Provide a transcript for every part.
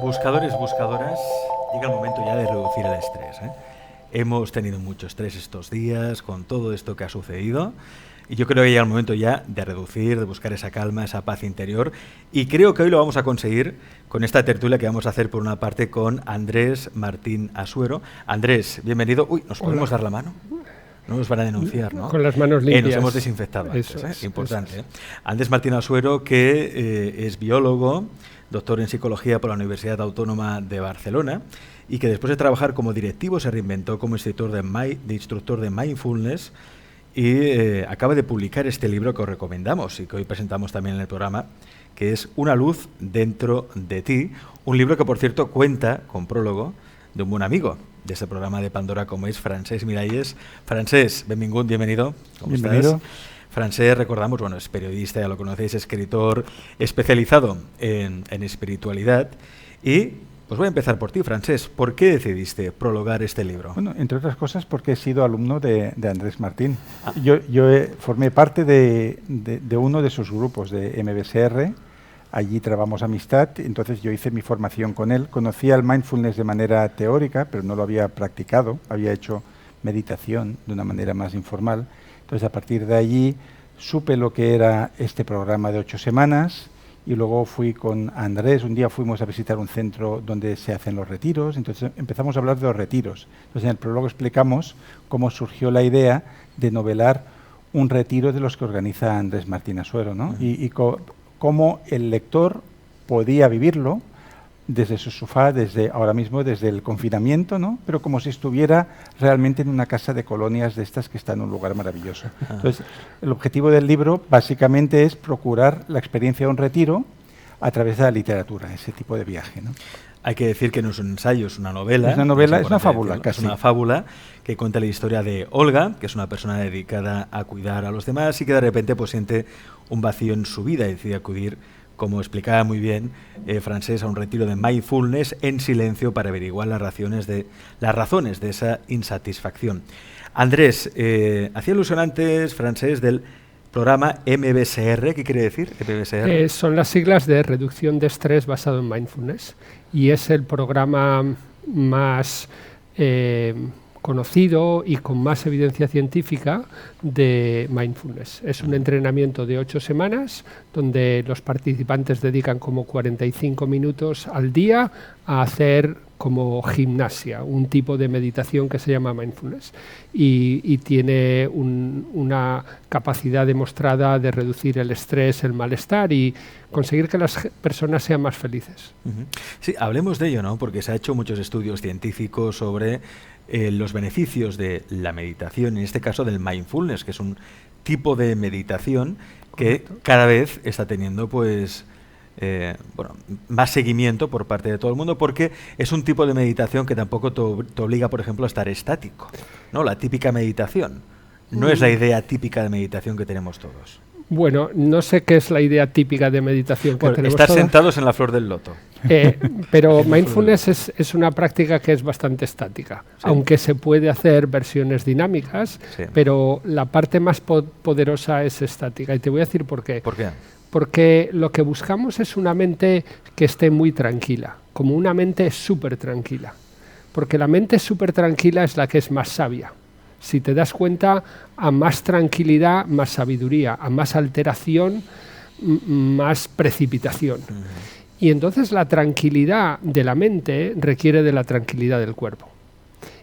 Buscadores, buscadoras, llega el momento ya de reducir el estrés, ¿eh? Hemos tenido mucho estrés estos días con todo esto que ha sucedido y yo creo que llega el momento ya de reducir, de buscar esa calma, esa paz interior, y creo que hoy lo vamos a conseguir con esta tertulia que vamos a hacer por una parte con Andrés Martín Asuero. Andrés, bienvenido. Uy, ¿nos podemos dar la mano? No nos van a denunciar, ¿no? Con las manos limpias. Nos hemos desinfectado antes, eso es, importante. Eso es. Andrés Martín Asuero, que es biólogo, doctor en psicología por la Universidad Autónoma de Barcelona, y que después de trabajar como directivo se reinventó como instructor de mindfulness y acaba de publicar este libro que os recomendamos y que hoy presentamos también en el programa, que es Una luz dentro de ti, un libro que, por cierto, cuenta con prólogo de un buen amigo de este programa de Pandora, como es Francesc Miralles. Francesc, benvingut, bienvenido. ¿Cómo Bienvenido. estás? Francesc, recordamos, bueno, es periodista, ya lo conocéis, escritor especializado en espiritualidad. Y pues voy a empezar por ti, Francesc. ¿Por qué decidiste prologar este libro? Bueno, entre otras cosas porque he sido alumno de Andrés Martín. Yo formé parte de uno de sus grupos de MBSR. Allí trabamos amistad, entonces yo hice mi formación con él. Conocía el mindfulness de manera teórica, pero no lo había practicado. Había hecho meditación de una manera más informal. Entonces, a partir de allí, supe lo que era este programa de 8 semanas y luego fui con Andrés. Un día fuimos a visitar un centro donde se hacen los retiros, entonces empezamos a hablar de los retiros. Entonces, en el prólogo explicamos cómo surgió la idea de novelar un retiro de los que organiza Andrés Martín Asuero, ¿no? Y cómo el lector podía vivirlo desde su sofá, ahora mismo desde el confinamiento, ¿no? Pero como si estuviera realmente en una casa de colonias de estas que está en un lugar maravilloso. Entonces, el objetivo del libro básicamente es procurar la experiencia de un retiro a través de la literatura, ese tipo de viaje, ¿no? Hay que decir que no es un ensayo, es una novela. Es una novela, es una fábula, casi. Es una fábula que cuenta la historia de Olga, que es una persona dedicada a cuidar a los demás y que de repente pues siente un vacío en su vida y decide acudir, como explicaba muy bien Francesc, a un retiro de mindfulness en silencio para averiguar las razones de esa insatisfacción. Andrés, hacía alusión antes, Francesc, del programa MBSR. ¿Qué quiere decir MBSR? Son las siglas de reducción de estrés basado en mindfulness y es el programa más conocido y con más evidencia científica de mindfulness. Es un entrenamiento de 8 semanas donde los participantes dedican como 45 minutos al día a hacer como gimnasia, un tipo de meditación que se llama mindfulness y tiene una capacidad demostrada de reducir el estrés, el malestar y conseguir que las personas sean más felices. Sí, hablemos de ello, ¿no? Porque se ha hecho muchos estudios científicos sobre los beneficios de la meditación, en este caso del mindfulness, que es un tipo de meditación que cada vez está teniendo pues más seguimiento por parte de todo el mundo, porque es un tipo de meditación que tampoco te obliga, por ejemplo, a estar estático, ¿no? La típica meditación no es la idea típica de meditación que tenemos todos. Bueno, no sé qué es la idea típica de meditación que tenemos estar todos. Sentados en la flor del loto. Pero mindfulness es una práctica que es bastante estática, sí. Aunque se puede hacer versiones dinámicas, sí. Pero la parte más poderosa es estática. Y te voy a decir por qué. ¿Por qué? Porque lo que buscamos es una mente que esté muy tranquila, como una mente súper tranquila. Porque la mente súper tranquila es la que es más sabia. Si te das cuenta, a más tranquilidad, más sabiduría, a más alteración, más precipitación. Y entonces la tranquilidad de la mente requiere de la tranquilidad del cuerpo.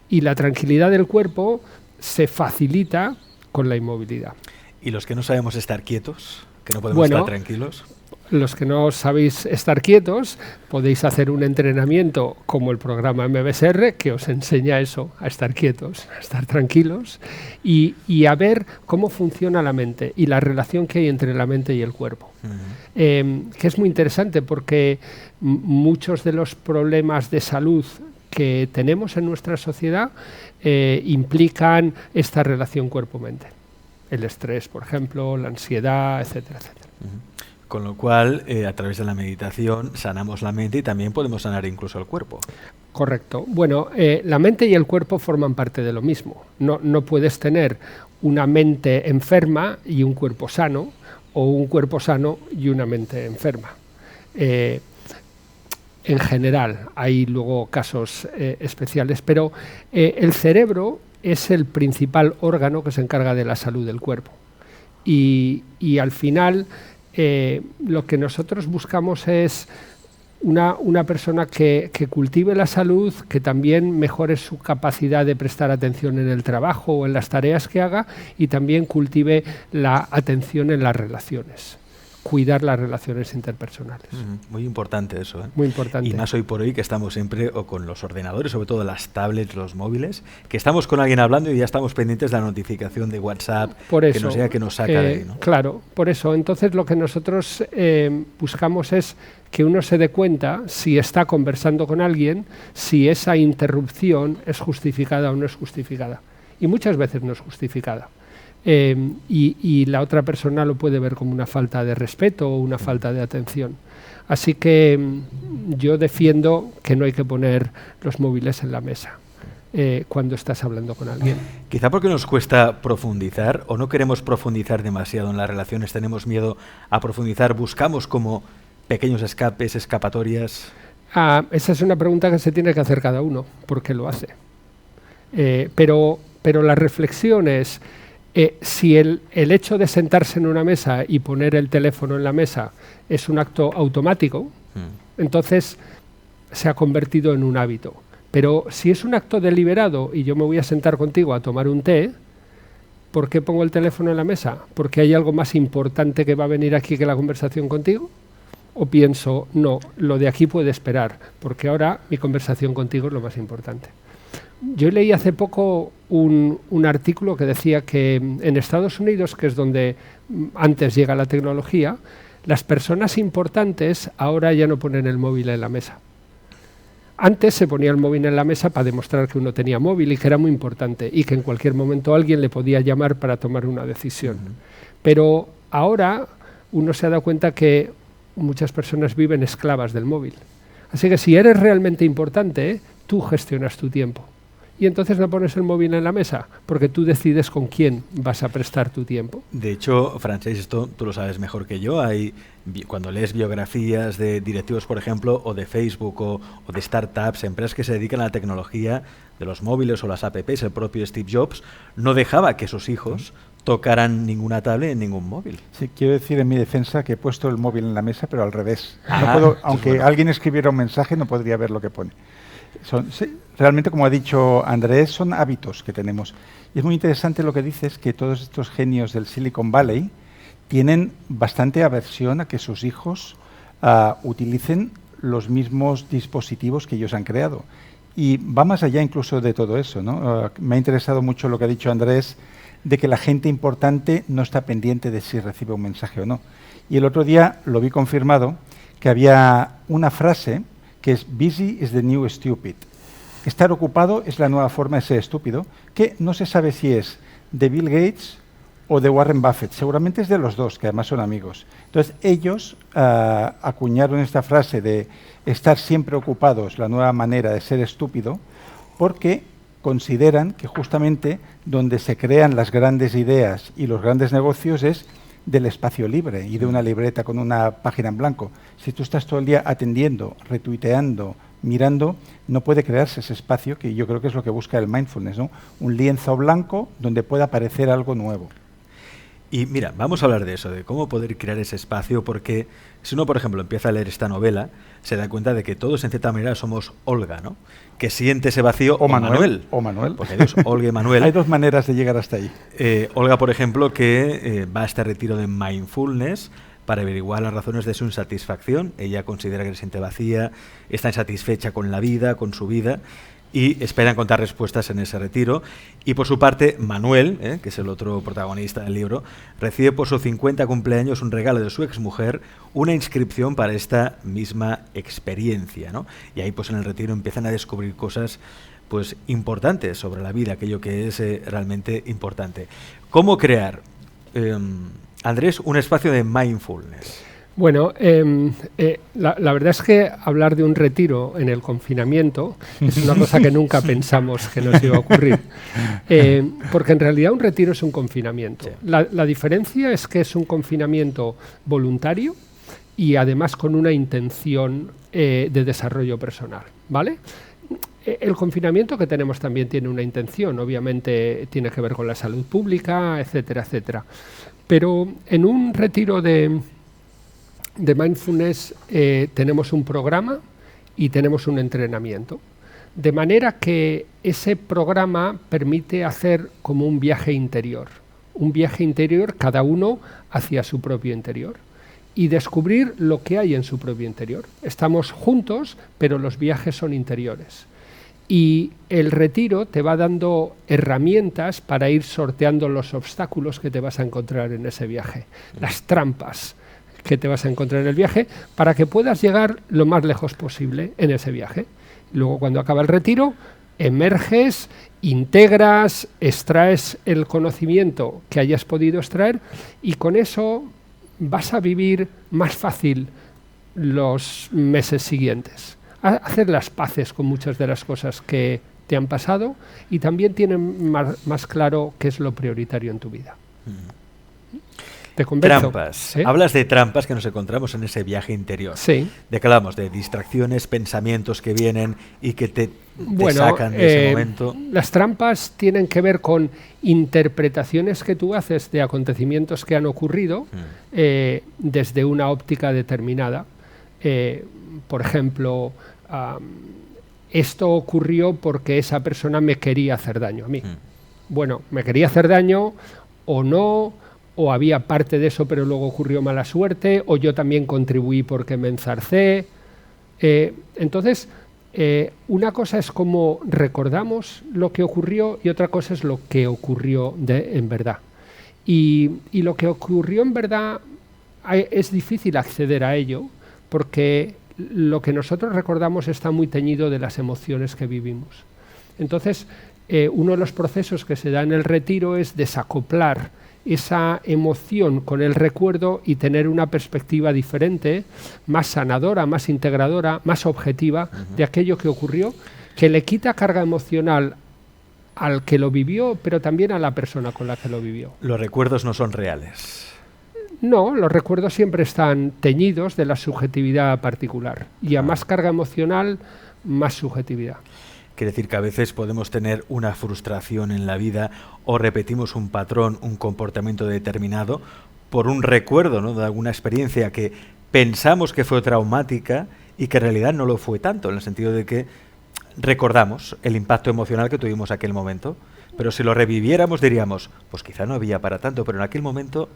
Y la tranquilidad del cuerpo se facilita con la inmovilidad. ¿Y los que no sabemos estar quietos? ¿Que no podemos estar tranquilos? Los que no sabéis estar quietos, podéis hacer un entrenamiento como el programa MBSR, que os enseña eso, a estar quietos, a estar tranquilos y a ver cómo funciona la mente y la relación que hay entre la mente y el cuerpo. Que es muy interesante porque muchos de los problemas de salud que tenemos en nuestra sociedad implican esta relación cuerpo-mente. El estrés, por ejemplo, la ansiedad, etcétera, etcétera. Con lo cual, a través de la meditación, sanamos la mente y también podemos sanar incluso el cuerpo. Correcto. Bueno, la mente y el cuerpo forman parte de lo mismo. No puedes tener una mente enferma y un cuerpo sano, o un cuerpo sano y una mente enferma. en general. Hay luego casos especiales, pero el cerebro es el principal órgano que se encarga de la salud del cuerpo. Y al final lo que nosotros buscamos es una persona que cultive la salud, que también mejore su capacidad de prestar atención en el trabajo o en las tareas que haga, y también cultive la atención en las relaciones. Cuidar las relaciones interpersonales. Muy importante eso, ¿eh? Muy importante. Y más hoy por hoy, que estamos siempre o con los ordenadores, sobre todo las tablets, los móviles, que estamos con alguien hablando y ya estamos pendientes de la notificación de WhatsApp, por eso, que nos diga que nos saca de ahí, ¿no? Claro, por eso. Entonces lo que nosotros buscamos es que uno se dé cuenta si está conversando con alguien, si esa interrupción es justificada o no es justificada. Y muchas veces no es justificada. Y la otra persona lo puede ver como una falta de respeto o una falta de atención. Así que yo defiendo que no hay que poner los móviles en la mesa cuando estás hablando con alguien. Quizá porque nos cuesta profundizar o no queremos profundizar demasiado en las relaciones, tenemos miedo a profundizar, buscamos como pequeños escapes, escapatorias. Esa es una pregunta que se tiene que hacer cada uno, porque lo hace. Pero la reflexión es, si el hecho de sentarse en una mesa y poner el teléfono en la mesa es un acto automático, entonces se ha convertido en un hábito. Pero si es un acto deliberado y yo me voy a sentar contigo a tomar un té, ¿por qué pongo el teléfono en la mesa? ¿Porque hay algo más importante que va a venir aquí que la conversación contigo? ¿O pienso, no, lo de aquí puede esperar, porque ahora mi conversación contigo es lo más importante? Yo leí hace poco un artículo que decía que en Estados Unidos, que es donde antes llega la tecnología, las personas importantes ahora ya no ponen el móvil en la mesa. Antes se ponía el móvil en la mesa para demostrar que uno tenía móvil y que era muy importante y que en cualquier momento alguien le podía llamar para tomar una decisión. Pero ahora uno se ha dado cuenta que muchas personas viven esclavas del móvil. Así que si eres realmente importante, tú gestionas tu tiempo. Y entonces no pones el móvil en la mesa, porque tú decides con quién vas a prestar tu tiempo. De hecho, Francesc, esto tú lo sabes mejor que yo, cuando lees biografías de directivos, por ejemplo, o de Facebook o de startups, empresas que se dedican a la tecnología de los móviles o las apps, el propio Steve Jobs no dejaba que sus hijos tocaran ninguna tablet en ningún móvil. Sí, quiero decir en mi defensa que he puesto el móvil en la mesa, pero al revés. No puedo, aunque alguien escribiera un mensaje, no podría ver lo que pone. Realmente, como ha dicho Andrés, son hábitos que tenemos. Y es muy interesante lo que dices, que todos estos genios del Silicon Valley tienen bastante aversión a que sus hijos utilicen los mismos dispositivos que ellos han creado. Y va más allá incluso de todo eso, ¿no? Me ha interesado mucho lo que ha dicho Andrés, de que la gente importante no está pendiente de si recibe un mensaje o no. Y el otro día lo vi confirmado, que había una frase que es busy is the new stupid. Estar ocupado es la nueva forma de ser estúpido, que no se sabe si es de Bill Gates o de Warren Buffett. Seguramente es de los dos, que además son amigos. Entonces ellos acuñaron esta frase de estar siempre ocupados, la nueva manera de ser estúpido, porque consideran que justamente donde se crean las grandes ideas y los grandes negocios es del espacio libre y de una libreta con una página en blanco. Si tú estás todo el día atendiendo, retuiteando, mirando, no puede crearse ese espacio, que yo creo que es lo que busca el mindfulness, ¿no? Un lienzo blanco donde pueda aparecer algo nuevo. Y mira, vamos a hablar de eso, de cómo poder crear ese espacio, porque si uno, por ejemplo, empieza a leer esta novela, se da cuenta de que todos, en cierta manera, somos Olga, ¿no? Que siente ese vacío, o Manuel. O Manuel. Porque Dios, Olga y Manuel. Hay dos maneras de llegar hasta ahí. Olga, por ejemplo, que va a este retiro de mindfulness para averiguar las razones de su insatisfacción. Ella considera que se siente vacía, está insatisfecha con la vida, con su vida, y espera encontrar respuestas en ese retiro. Y por su parte, Manuel, que es el otro protagonista del libro, recibe por su 50 cumpleaños un regalo de su exmujer, una inscripción para esta misma experiencia, ¿no? Y ahí pues en el retiro empiezan a descubrir cosas pues importantes sobre la vida, aquello que es realmente importante. ¿Cómo crear, Andrés, un espacio de mindfulness? Bueno, la verdad es que hablar de un retiro en el confinamiento es una cosa que nunca pensamos que nos iba a ocurrir, porque en realidad un retiro es un confinamiento. Sí. La diferencia es que es un confinamiento voluntario y además con una intención de desarrollo personal, ¿vale? El confinamiento que tenemos también tiene una intención, obviamente tiene que ver con la salud pública, etcétera, etcétera. Pero en un retiro de mindfulness tenemos un programa y tenemos un entrenamiento. De manera que ese programa permite hacer como un viaje interior cada uno hacia su propio interior y descubrir lo que hay en su propio interior. Estamos juntos, pero los viajes son interiores. Y el retiro te va dando herramientas para ir sorteando los obstáculos que te vas a encontrar en ese viaje, las trampas que te vas a encontrar en el viaje, para que puedas llegar lo más lejos posible en ese viaje. Luego, cuando acaba el retiro, emerges, integras, extraes el conocimiento que hayas podido extraer y con eso vas a vivir más fácil los meses siguientes. Hacer las paces con muchas de las cosas que te han pasado y también tienen más claro qué es lo prioritario en tu vida. ¿Te convenzo? Trampas. ¿Sí? Hablas de trampas que nos encontramos en ese viaje interior. Sí. ¿De qué hablamos? De distracciones, pensamientos que vienen y que te sacan de ese momento. Las trampas tienen que ver con interpretaciones que tú haces de acontecimientos que han ocurrido desde una óptica determinada. Por ejemplo, esto ocurrió porque esa persona me quería hacer daño a mí. Bueno, me quería hacer daño o no, o había parte de eso pero luego ocurrió mala suerte, o yo también contribuí porque me enzarcé. Entonces, una cosa es cómo recordamos lo que ocurrió y otra cosa es lo que ocurrió en verdad. Y lo que ocurrió en verdad es difícil acceder a ello porque lo que nosotros recordamos está muy teñido de las emociones que vivimos. Entonces, uno de los procesos que se da en el retiro es desacoplar esa emoción con el recuerdo y tener una perspectiva diferente, más sanadora, más integradora, más objetiva de aquello que ocurrió, que le quita carga emocional al que lo vivió, pero también a la persona con la que lo vivió. Los recuerdos no son reales. No, los recuerdos siempre están teñidos de la subjetividad particular y a más carga emocional, más subjetividad. Quiere decir que a veces podemos tener una frustración en la vida o repetimos un patrón, un comportamiento determinado por un recuerdo, ¿no?, de alguna experiencia que pensamos que fue traumática y que en realidad no lo fue tanto, en el sentido de que recordamos el impacto emocional que tuvimos en aquel momento, pero si lo reviviéramos diríamos, pues quizá no había para tanto, pero en aquel momento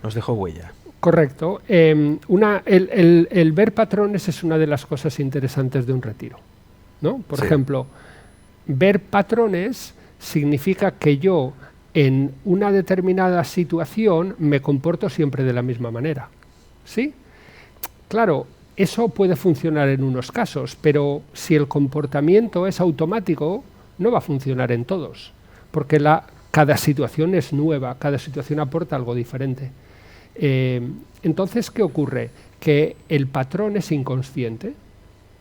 nos dejó huella. Correcto. El ver patrones es una de las cosas interesantes de un retiro, ¿no? Por ejemplo, ver patrones significa que yo en una determinada situación me comporto siempre de la misma manera, ¿sí? Claro, eso puede funcionar en unos casos, pero si el comportamiento es automático, no va a funcionar en todos, porque cada situación es nueva, cada situación aporta algo diferente. Entonces, ¿qué ocurre? Que el patrón es inconsciente,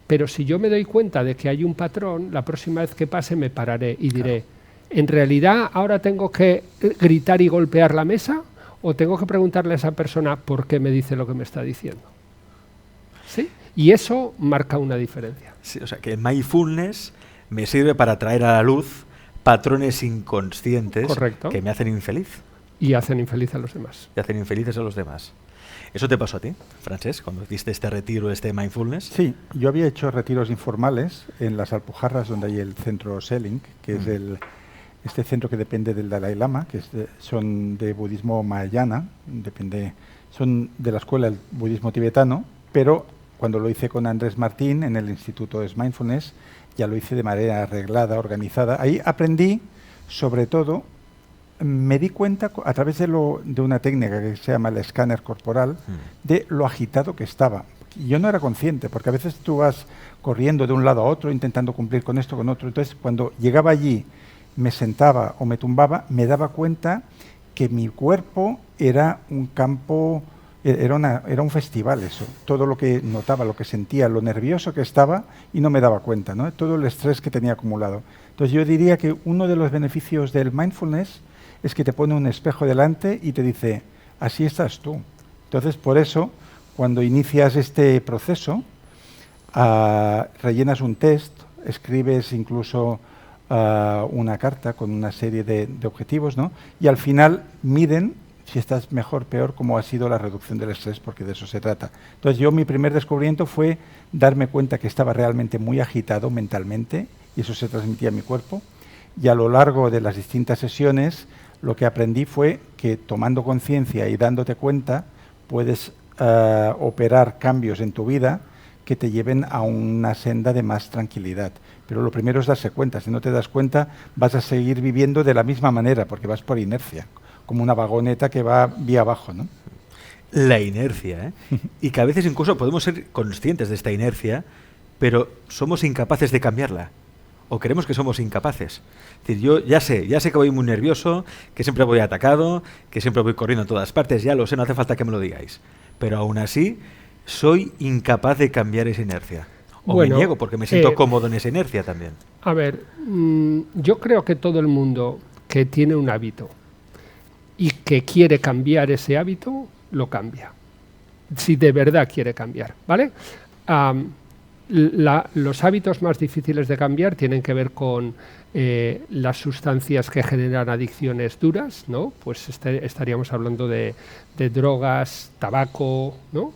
pero si yo me doy cuenta de que hay un patrón, la próxima vez que pase me pararé y diré, ¿en realidad ahora tengo que gritar y golpear la mesa o tengo que preguntarle a esa persona por qué me dice lo que me está diciendo? ¿Sí? Y eso marca una diferencia. Sí, o sea, que mindfulness me sirve para traer a la luz patrones inconscientes. Correcto. Que me hacen infeliz. Y hacen infeliz a los demás. Y hacen infelices a los demás. ¿Eso te pasó a ti, Francesc, cuando hiciste este retiro, este mindfulness? Sí, yo había hecho retiros informales en las Alpujarras, donde hay el centro Selling, que es este centro que depende del Dalai Lama, que son de budismo mahayana, son de la escuela del budismo tibetano, pero cuando lo hice con Andrés Martín en el Instituto de Mindfulness, ya lo hice de manera arreglada, organizada. Ahí aprendí, sobre todo, me di cuenta a través de una técnica que se llama el escáner corporal de lo agitado que estaba. Yo no era consciente, porque a veces tú vas corriendo de un lado a otro, intentando cumplir con esto, con otro. Entonces, cuando llegaba allí, me sentaba o me tumbaba, me daba cuenta que mi cuerpo era un campo, era un festival eso. Todo lo que notaba, lo que sentía, lo nervioso que estaba y no me daba cuenta, ¿no? Todo el estrés que tenía acumulado. Entonces, yo diría que uno de los beneficios del mindfulness es que te pone un espejo delante y te dice, así estás tú. Entonces, por eso, cuando inicias este proceso, rellenas un test, escribes incluso una carta con una serie de objetivos, ¿no? Y al final miden si estás mejor, peor, cómo ha sido la reducción del estrés, porque de eso se trata. Entonces mi primer descubrimiento fue darme cuenta que estaba realmente muy agitado mentalmente, y eso se transmitía a mi cuerpo, y a lo largo de las distintas sesiones lo que aprendí fue que tomando conciencia y dándote cuenta puedes operar cambios en tu vida que te lleven a una senda de más tranquilidad. Pero lo primero es darse cuenta. Si no te das cuenta, vas a seguir viviendo de la misma manera, porque vas por inercia, como una vagoneta que va vía abajo, ¿no? La inercia, ¿eh? Y que a veces incluso podemos ser conscientes de esta inercia, pero somos incapaces de cambiarla. O creemos que somos incapaces. Es decir, yo ya sé que voy muy nervioso, que siempre voy atacado, que siempre voy corriendo en todas partes, ya lo sé, no hace falta que me lo digáis. Pero aún así, soy incapaz de cambiar esa inercia. O me niego porque me siento cómodo en esa inercia también. A ver, yo creo que todo el mundo que tiene un hábito y que quiere cambiar ese hábito, lo cambia. Si de verdad quiere cambiar, ¿vale? Los hábitos más difíciles de cambiar tienen que ver con las sustancias que generan adicciones duras, ¿no? Pues estaríamos hablando de drogas, tabaco, ¿no?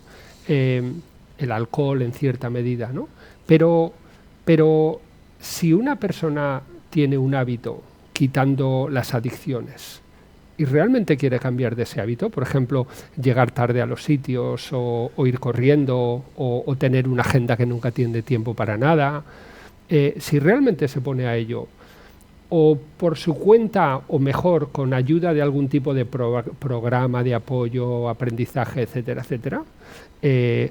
El alcohol en cierta medida, ¿no? Pero si una persona tiene un hábito, quitando las adicciones, y realmente quiere cambiar de ese hábito, por ejemplo, llegar tarde a los sitios o ir corriendo o tener una agenda que nunca tiene tiempo para nada, si realmente se pone a ello, o por su cuenta o mejor con ayuda de algún tipo de programa de apoyo, aprendizaje, etcétera, etcétera,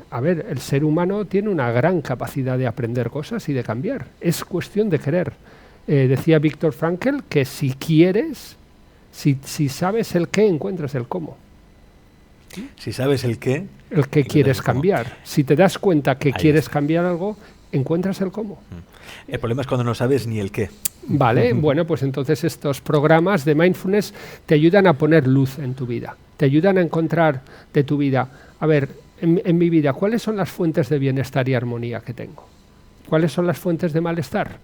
a ver, el ser humano tiene una gran capacidad de aprender cosas y de cambiar. Es cuestión de querer. Decía Viktor Frankl que si quieres, si sabes el qué, encuentras el cómo. Si sabes el qué quieres cambiar. Si te das cuenta que quieres cambiar algo, encuentras el cómo. El problema es cuando no sabes ni el qué. Vale, bueno, pues entonces estos programas de mindfulness te ayudan a poner luz en tu vida, te ayudan a encontrar de tu vida, a ver, en mi vida, ¿cuáles son las fuentes de bienestar y armonía que tengo? ¿Cuáles son las fuentes de malestar?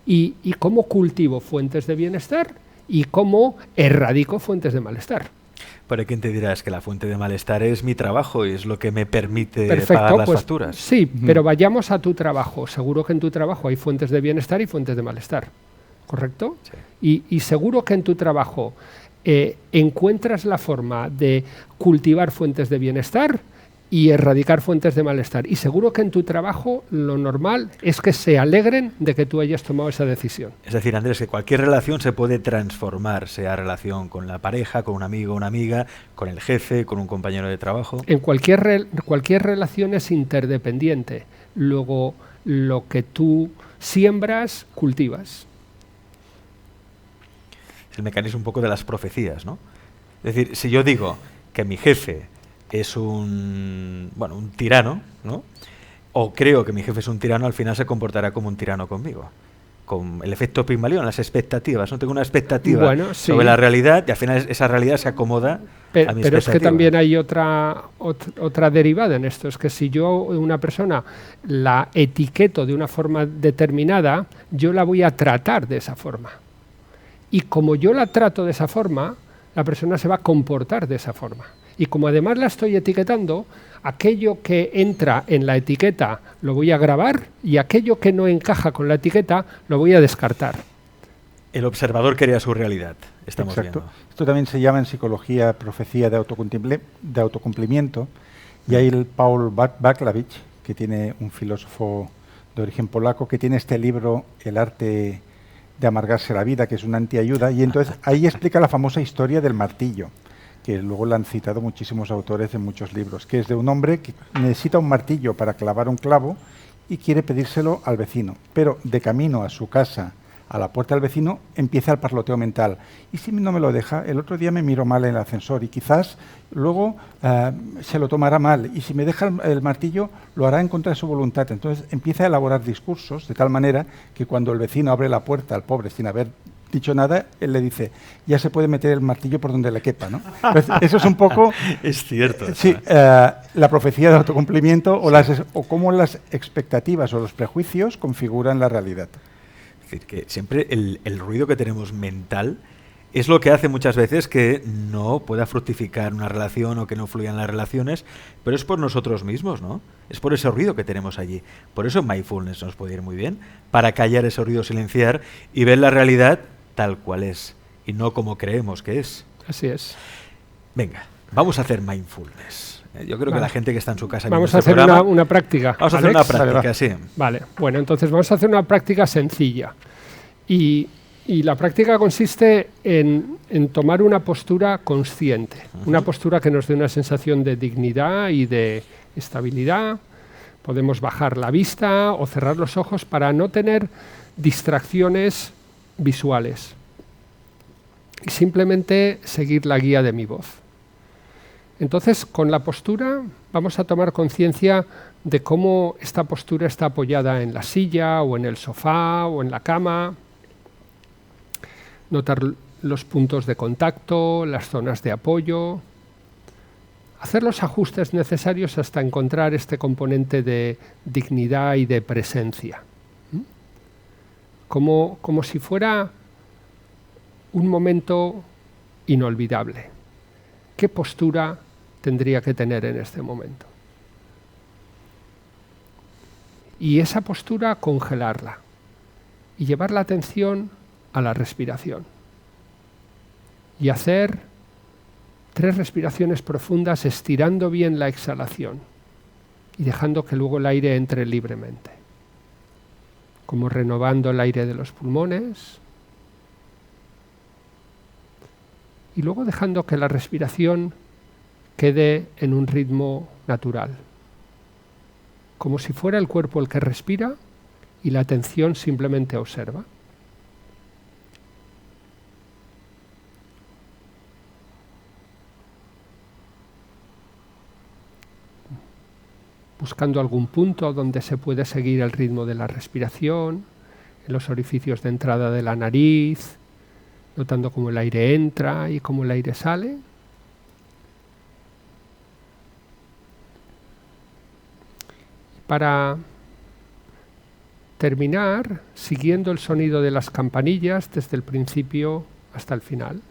¿Y cómo cultivo fuentes de bienestar? ¿Y cómo erradico fuentes de malestar? ¿Para quién te dirás que la fuente de malestar es mi trabajo y es lo que me permite pagar las facturas? Sí, pero vayamos a tu trabajo. Seguro que en tu trabajo hay fuentes de bienestar y fuentes de malestar, ¿correcto? Sí. Y seguro que en tu trabajo encuentras la forma de cultivar fuentes de bienestar y erradicar fuentes de malestar. Y seguro que en tu trabajo lo normal es que se alegren de que tú hayas tomado esa decisión. Es decir, Andrés, que cualquier relación se puede transformar, sea relación con la pareja, con un amigo, una amiga, con el jefe, con un compañero de trabajo. En cualquier relación es interdependiente. Luego, lo que tú siembras, cultivas. Es el mecanismo un poco de las profecías, ¿no? Es decir, si yo digo que mi jefe es un tirano, ¿no? O creo que mi jefe es un tirano, al final se comportará como un tirano conmigo. Con el efecto Pigmalión, las expectativas. No tengo una expectativa sobre la realidad y al final esa realidad se acomoda a mi expectativa. Pero es que también hay otra derivada en esto. Es que si yo una persona la etiqueto de una forma determinada, yo la voy a tratar de esa forma. Y como yo la trato de esa forma, la persona se va a comportar de esa forma. Y como además la estoy etiquetando, aquello que entra en la etiqueta lo voy a grabar y aquello que no encaja con la etiqueta lo voy a descartar. El observador crea su realidad, estamos viendo. Esto también se llama en psicología profecía de autocumplimiento. Y hay el Paul Václavic, que tiene un filósofo de origen polaco, que tiene este libro, El arte de amargarse la vida, que es una antiayuda, y entonces ahí explica la famosa historia del martillo, que luego la han citado muchísimos autores en muchos libros, que es de un hombre que necesita un martillo para clavar un clavo y quiere pedírselo al vecino, pero de camino a su casa, a la puerta del vecino, empieza el parloteo mental. Y si no me lo deja, el otro día me miro mal en el ascensor y quizás luego se lo tomará mal. Y si me deja el martillo, lo hará en contra de su voluntad. Entonces empieza a elaborar discursos de tal manera que cuando el vecino abre la puerta al pobre sin haber dicho nada, él le dice, ya se puede meter el martillo por donde le quepa, ¿no? Entonces, eso es un poco... Es cierto. Sí, la profecía de autocumplimiento o cómo las expectativas o los prejuicios configuran la realidad. Es decir, que siempre el ruido que tenemos mental es lo que hace muchas veces que no pueda fructificar una relación o que no fluyan las relaciones, pero es por nosotros mismos, ¿no? Es por ese ruido que tenemos allí. Por eso mindfulness nos puede ir muy bien, para callar ese ruido, silenciar y ver la realidad tal cual es y no como creemos que es. Así es. Venga, vamos a hacer mindfulness. Yo creo que la gente que está en su casa... Vamos a hacer una práctica. Vamos a hacer una práctica, sí. Vale, bueno, entonces vamos a hacer una práctica sencilla. Y la práctica consiste en tomar una postura consciente, una postura que nos dé una sensación de dignidad y de estabilidad. Podemos bajar la vista o cerrar los ojos para no tener distracciones visuales y simplemente seguir la guía de mi voz. Entonces, con la postura vamos a tomar conciencia de cómo esta postura está apoyada en la silla o en el sofá o en la cama. Notar los puntos de contacto, las zonas de apoyo, hacer los ajustes necesarios hasta encontrar este componente de dignidad y de presencia. Como si fuera un momento inolvidable. ¿Qué postura tendría que tener en este momento? Y esa postura congelarla y llevar la atención a la respiración y hacer 3 respiraciones profundas estirando bien la exhalación y dejando que luego el aire entre libremente, como renovando el aire de los pulmones y luego dejando que la respiración quede en un ritmo natural, como si fuera el cuerpo el que respira y la atención simplemente observa. Buscando algún punto donde se puede seguir el ritmo de la respiración, en los orificios de entrada de la nariz, notando cómo el aire entra y cómo el aire sale. Para terminar, siguiendo el sonido de las campanillas desde el principio hasta el final.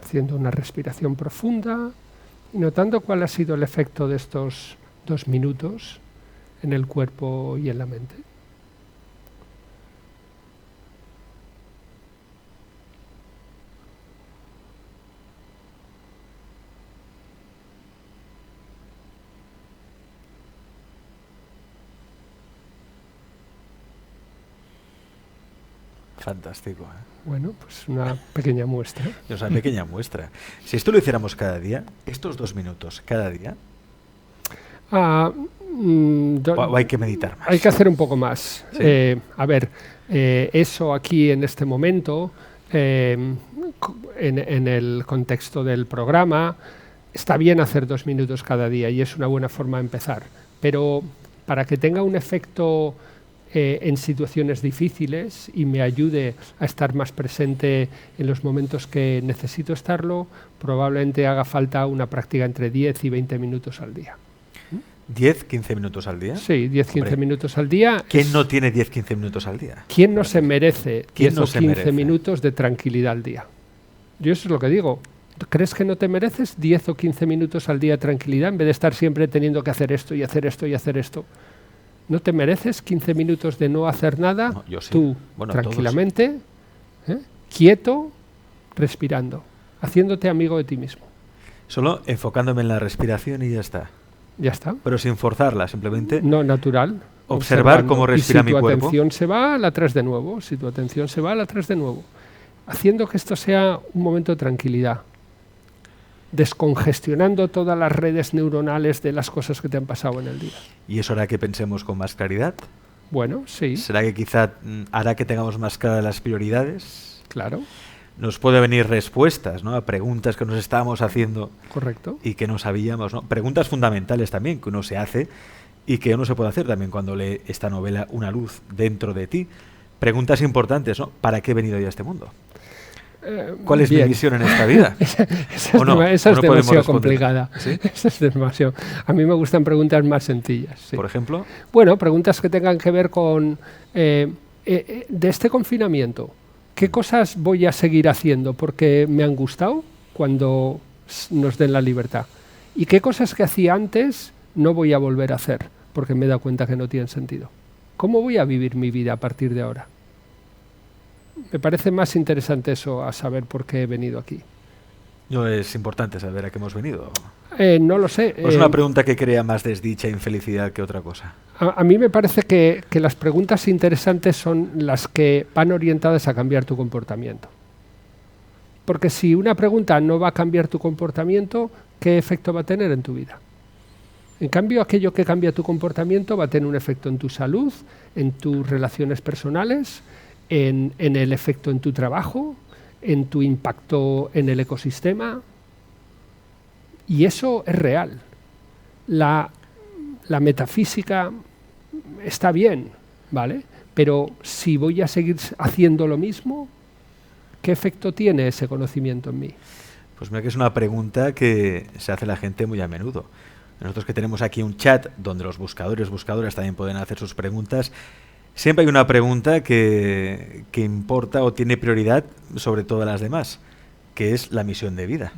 Haciendo una respiración profunda y notando cuál ha sido el efecto de estos 2 minutos en el cuerpo y en la mente. Fantástico, ¿eh? Bueno, pues una pequeña muestra. Una pequeña muestra. Si esto lo hiciéramos cada día, estos 2 minutos cada día, o hay que meditar más. Hay que hacer un poco más. Sí. Eso aquí en este momento, en el contexto del programa, está bien hacer 2 minutos cada día y es una buena forma de empezar. Pero para que tenga un efecto en situaciones difíciles y me ayude a estar más presente en los momentos que necesito estarlo, probablemente haga falta una práctica entre 10 y 20 minutos al día. ¿10, 15 minutos al día? Sí, 10, 15 minutos al día. ¿Quién no tiene 10, 15 minutos al día? ¿Quién no se merece 10 no o se 15 merece? minutos de tranquilidad al día? Yo eso es lo que digo. ¿Crees que no te mereces 10 o 15 minutos al día de tranquilidad en vez de estar siempre teniendo que hacer esto y hacer esto y hacer esto? ¿No te mereces 15 minutos de no hacer nada? No, yo sí. Tú, Bueno, tranquilamente, quieto, respirando, haciéndote amigo de ti mismo. Solo enfocándome en la respiración y ya está. Ya está. Pero sin forzarla, simplemente No, natural. observar cómo respira mi cuerpo. Si tu cuerpo. atención se va, la traes de nuevo. Si tu atención se va, la traes de nuevo. Haciendo que esto sea un momento de tranquilidad. descongestionando todas las redes neuronales de las cosas que te han pasado en el día. ¿Y eso hará que pensemos con más claridad? Bueno, sí. ¿Será que quizá hará que tengamos más claras las prioridades? Claro. Nos puede venir respuestas, ¿no?, a preguntas que nos estábamos haciendo. Correcto. Y que no sabíamos, ¿no? Preguntas fundamentales también que uno se hace y que uno se puede hacer también cuando lee esta novela Una luz dentro de ti. Preguntas importantes, ¿no? ¿Para qué he venido yo a este mundo? ¿Cuál es mi misión en esta vida? Esa es demasiado complicada. ¿Sí? Esa es demasiado. A mí me gustan preguntas más sencillas. Sí. ¿Por ejemplo? Bueno, preguntas que tengan que ver con de este confinamiento. ¿Qué cosas voy a seguir haciendo porque me han gustado cuando nos den la libertad? ¿Y qué cosas que hacía antes no voy a volver a hacer porque me he dado cuenta que no tienen sentido? ¿Cómo voy a vivir mi vida a partir de ahora? Me parece más interesante eso, a saber por qué he venido aquí. No es importante saber a qué hemos venido. No lo sé. ¿O es una pregunta que crea más desdicha e infelicidad que otra cosa? A mí me parece que las preguntas interesantes son las que van orientadas a cambiar tu comportamiento. Porque si una pregunta no va a cambiar tu comportamiento, ¿qué efecto va a tener en tu vida? En cambio, aquello que cambia tu comportamiento va a tener un efecto en tu salud, en tus relaciones personales, en el efecto en tu trabajo, en tu impacto en el ecosistema. Y eso es real. La metafísica está bien, ¿vale? Pero si voy a seguir haciendo lo mismo, ¿qué efecto tiene ese conocimiento en mí? Pues mira que es una pregunta que se hace la gente muy a menudo. Nosotros que tenemos aquí un chat donde los buscadoras también pueden hacer sus preguntas, siempre hay una pregunta que importa o tiene prioridad sobre todas las demás, que es la misión de vida.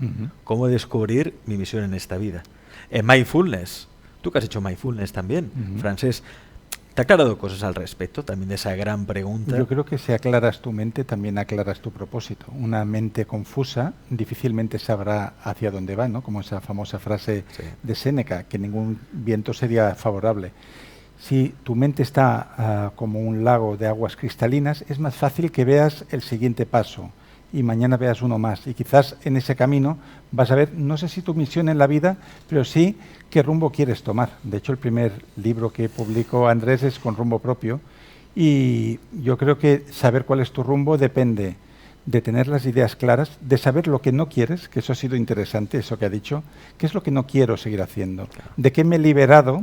¿Cómo descubrir mi misión en esta vida? En mindfulness, tú que has hecho mindfulness también, Francesc, ¿te ha aclarado cosas al respecto también de esa gran pregunta? Yo creo que si aclaras tu mente, también aclaras tu propósito. Una mente confusa difícilmente sabrá hacia dónde va, ¿no? Como esa famosa frase de Séneca, que ningún viento sería favorable. Si tu mente está como un lago de aguas cristalinas, es más fácil que veas el siguiente paso y mañana veas uno más. Y quizás en ese camino vas a ver, no sé si tu misión en la vida, pero sí qué rumbo quieres tomar. De hecho, el primer libro que publicó Andrés es Con rumbo propio. Y yo creo que saber cuál es tu rumbo depende de tener las ideas claras, de saber lo que no quieres, que eso ha sido interesante, eso que ha dicho, qué es lo que no quiero seguir haciendo, de qué me he liberado.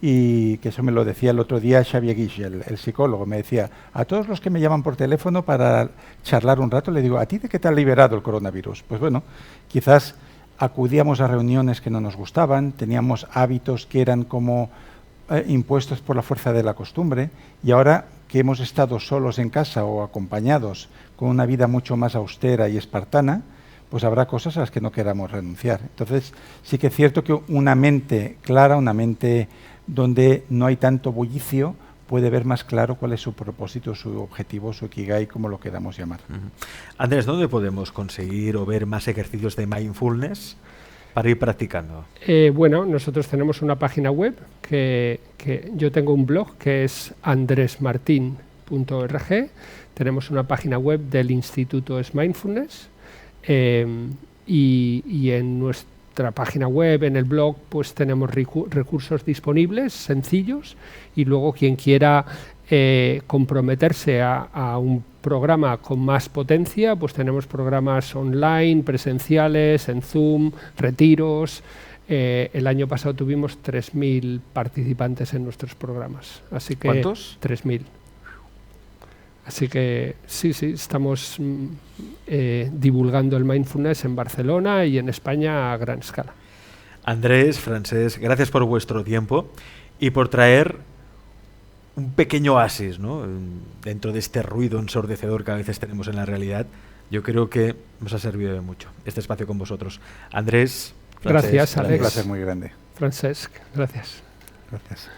Y que eso me lo decía el otro día Xavier Guix, el psicólogo, me decía, a todos los que me llaman por teléfono para charlar un rato, le digo, ¿a ti de qué te ha liberado el coronavirus? Pues bueno, quizás acudíamos a reuniones que no nos gustaban, teníamos hábitos que eran como impuestos por la fuerza de la costumbre, y ahora que hemos estado solos en casa o acompañados con una vida mucho más austera y espartana, pues habrá cosas a las que no queramos renunciar. Entonces, sí que es cierto que una mente clara, una mente donde no hay tanto bullicio, puede ver más claro cuál es su propósito, su objetivo, su ikigai, como lo queramos llamar. Andrés, ¿dónde podemos conseguir o ver más ejercicios de mindfulness para ir practicando? Bueno, nosotros tenemos una página web que yo tengo un blog que es andresmartin.org. Tenemos una página web del Instituto es Mindfulness y en nuestra página web, en el blog, pues tenemos recursos disponibles, sencillos, y luego quien quiera comprometerse a un programa con más potencia, pues tenemos programas online, presenciales, en Zoom, retiros. El año pasado tuvimos 3.000 participantes en nuestros programas. Así que ¿cuántos? 3.000. Así que sí, estamos divulgando el mindfulness en Barcelona y en España a gran escala. Andrés, Francesc, gracias por vuestro tiempo y por traer un pequeño oasis, ¿no?, dentro de este ruido ensordecedor que a veces tenemos en la realidad. Yo creo que nos ha servido de mucho este espacio con vosotros. Andrés, Francesc, gracias, Alex. Un placer muy grande. Francesc, gracias. Gracias.